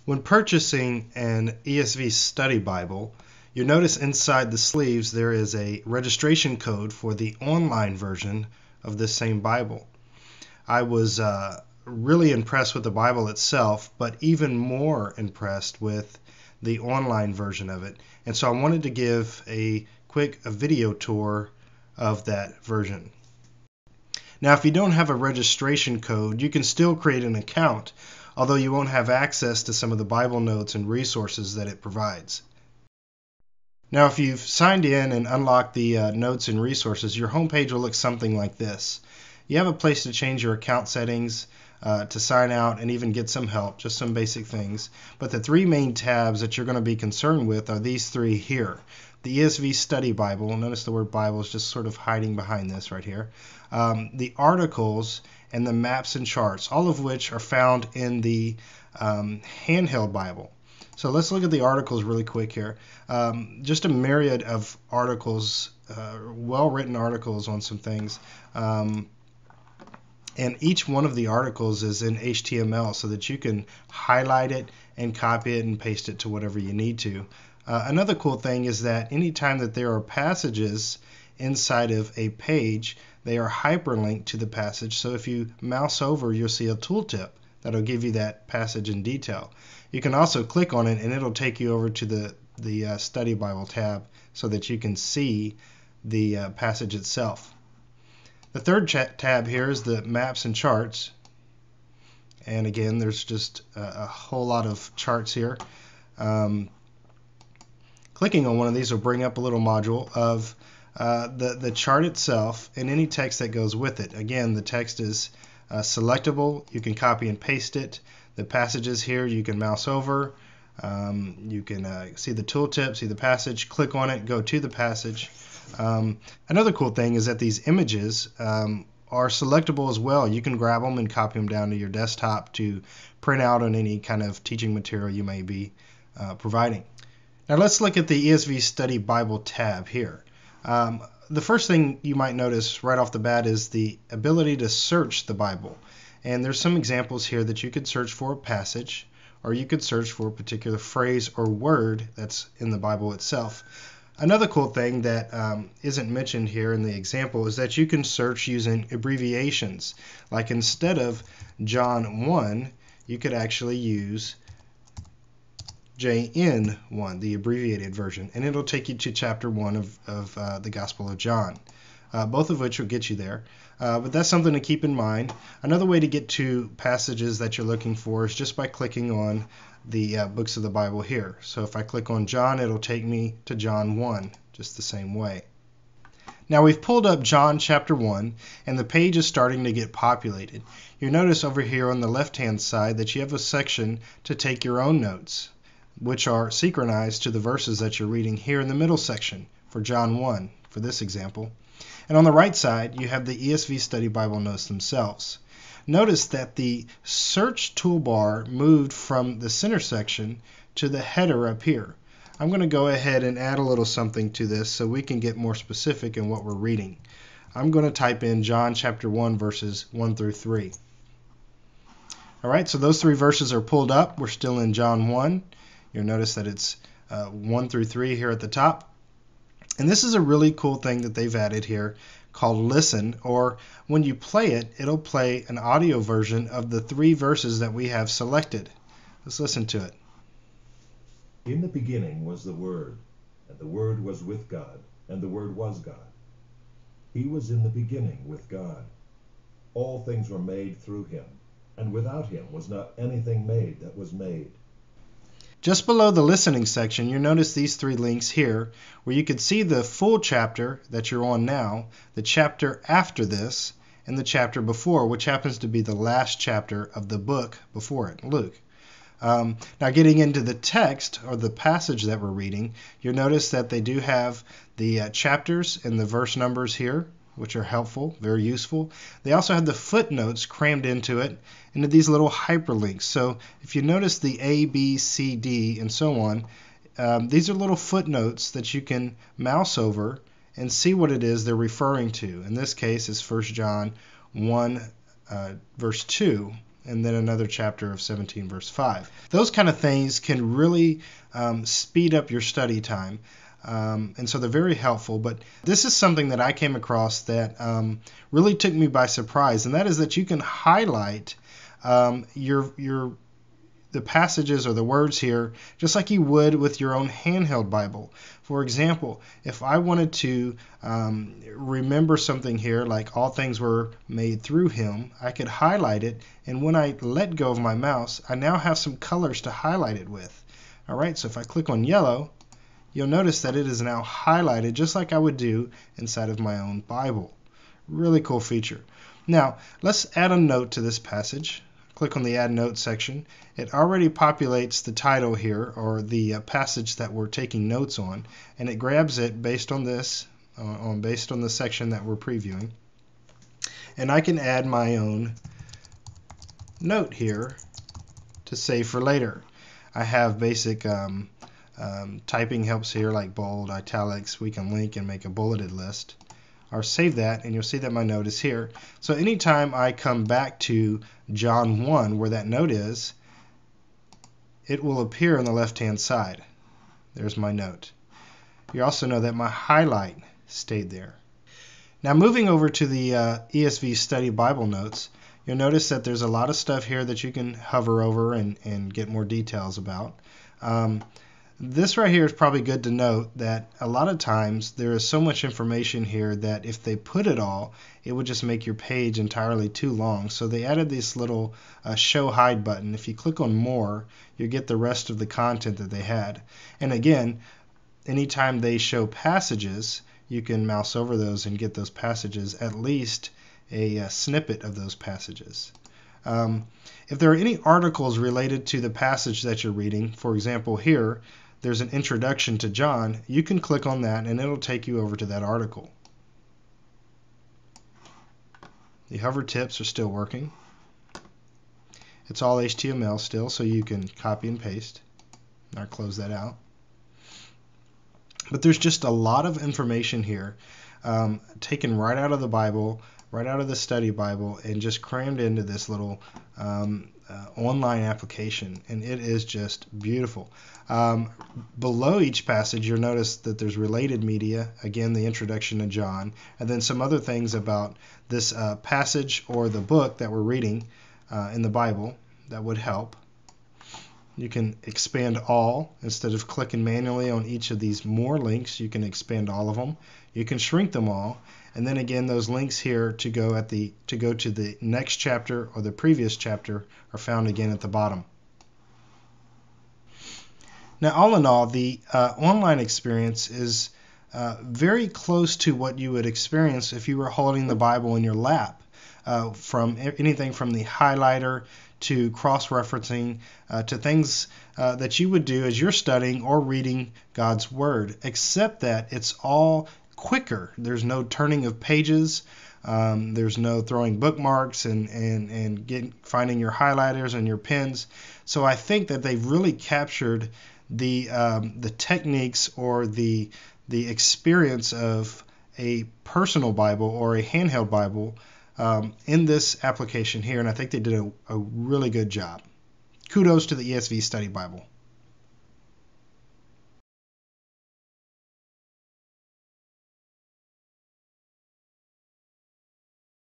When purchasing an ESV Study Bible, you'll notice inside the sleeves there is a registration code for the online version of this same Bible. I was really impressed with the Bible itself, but even more impressed with the online version of it. And so I wanted to give a quick video tour of that version. Now, if you don't have a registration code, you can still create an account, although you won't have access to some of the Bible notes and resources that it provides. Now, if you've signed in and unlocked the notes and resources, your homepage will look something like this. You have a place to change your account settings, to sign out, and even get some help, just some basic things. But the three main tabs that you're going to be concerned with are these three here. The ESV Study Bible, notice the word Bible is just sort of hiding behind this right here. The articles and the maps and charts, all of which are found in the handheld Bible. So let's look at the articles really quick here. Just a myriad of articles, well-written articles on some things. And each one of the articles is in HTML so that you can highlight it and copy it and paste it to whatever you need to. Another cool thing is that anytime that there are passages inside of a page, they are hyperlinked to the passage. So if you mouse over, you'll see a tooltip that'll give you that passage in detail. You can also click on it and it'll take you over to the Study Bible tab so that you can see the passage itself. The third tab here is the maps and charts. And again, there's just a whole lot of charts here. Clicking on one of these will bring up a little module of the chart itself and any text that goes with it. Again, the text is selectable. You can copy and paste it. The passages here you can mouse over. You can see the tooltip, see the passage, click on it, go to the passage. Another cool thing is that these images are selectable as well. You can grab them and copy them down to your desktop to print out on any kind of teaching material you may be providing. Now let's look at the ESV Study Bible tab here. The first thing you might notice right off the bat is the ability to search the Bible. And there's some examples here that you could search for a passage, or you could search for a particular phrase or word that's in the Bible itself. Another cool thing that isn't mentioned here in the example is that you can search using abbreviations. Like instead of John 1, you could actually use JN1, the abbreviated version, and it'll take you to chapter 1 of the Gospel of John, both of which will get you there. But that's something to keep in mind. Another way to get to passages that you're looking for is just by clicking on the books of the Bible here. So if I click on John, it'll take me to John 1, just the same way. Now we've pulled up John chapter 1, and the page is starting to get populated. You'll notice over here on the left-hand side that you have a section to take your own notes, which are synchronized to the verses that you're reading here in the middle section for John 1, for this example. And on the right side, you have the ESV Study Bible notes themselves. Notice that the search toolbar moved from the center section to the header up here. I'm going to go ahead and add a little something to this so we can get more specific in what we're reading. I'm going to type in John chapter 1 verses 1 through 3. Alright, so those three verses are pulled up. We're still in John 1. You'll notice that it's 1 through 3 here at the top. And this is a really cool thing that they've added here called Listen, or when you play it, it'll play an audio version of the three verses that we have selected. Let's listen to it. In the beginning was the Word, and the Word was with God, and the Word was God. He was in the beginning with God. All things were made through him, and without him was not anything made that was made. Just below the listening section, you'll notice these three links here where you can see the full chapter that you're on now, the chapter after this, and the chapter before, which happens to be the last chapter of the book before it, Luke. Now getting into the text or the passage that we're reading, you'll notice that they do have the chapters and the verse numbers here, which are helpful, very useful. They also have the footnotes crammed into it, into these little hyperlinks. So if you notice the A, B, C, D, and so on, these are little footnotes that you can mouse over and see what it is they're referring to. In this case, it's 1 John 1, verse 2. and then another chapter of 17 verse 5. Those kind of things can really speed up your study time. And so they're very helpful. But this is something that I came across that really took me by surprise, and that is that you can highlight the passages or the words here just like you would with your own handheld Bible. For example, if I wanted to remember something here, like all things were made through him, I could highlight it, and when I let go of my mouse, I now have some colors to highlight it with. All right, so if I click on yellow, you'll notice that it is now highlighted just like I would do inside of my own Bible. Really cool feature. Now, let's add a note to this passage. Click on the Add Note section. It already populates the title here, or the passage that we're taking notes on, and it grabs it based on this, based on the section that we're previewing. And I can add my own note here to save for later. I have basic typing helps here, like bold, italics. We can link and make a bulleted list, or save that, and you'll see that my note is here. So anytime I come back to John 1, where that note is, it will appear on the left-hand side. There's my note. You also know that my highlight stayed there. Now moving over to the ESV Study Bible notes, you'll notice that there's a lot of stuff here that you can hover over and get more details about. This right here is probably good to note that a lot of times there is so much information here that if they put it all, it would just make your page entirely too long. So they added this little show hide button. If you click on more, you get the rest of the content that they had. And again, anytime they show passages, you can mouse over those and get those passages, at least a snippet of those passages. If there are any articles related to the passage that you're reading, for example here, there's an introduction to John, you can click on that and it'll take you over to that article. The hover tips are still working. It's all HTML still, so you can copy and paste. I'll close that out. But there's just a lot of information here taken right out of the Bible, right out of the Study Bible, and just crammed into this little online application, and it is just beautiful. Below each passage, you'll notice that there's related media, again the introduction to John, and then some other things about this passage or the book that we're reading in the Bible that would help. You can expand all. Instead of clicking manually on each of these more links, you can expand all of them. You can shrink them all, and then again those links here to go to the next chapter or the previous chapter are found again at the bottom. Now all in all, the online experience is very close to what you would experience if you were holding the Bible in your lap, from anything from the highlighter to cross-referencing to things that you would do as you're studying or reading God's Word, except that it's all quicker. There's no turning of pages. There's no throwing bookmarks and finding your highlighters and your pens. So I think that they've really captured the techniques or the experience of a personal Bible or a handheld Bible in this application here, and I think they did a really good job. Kudos to the ESV Study Bible.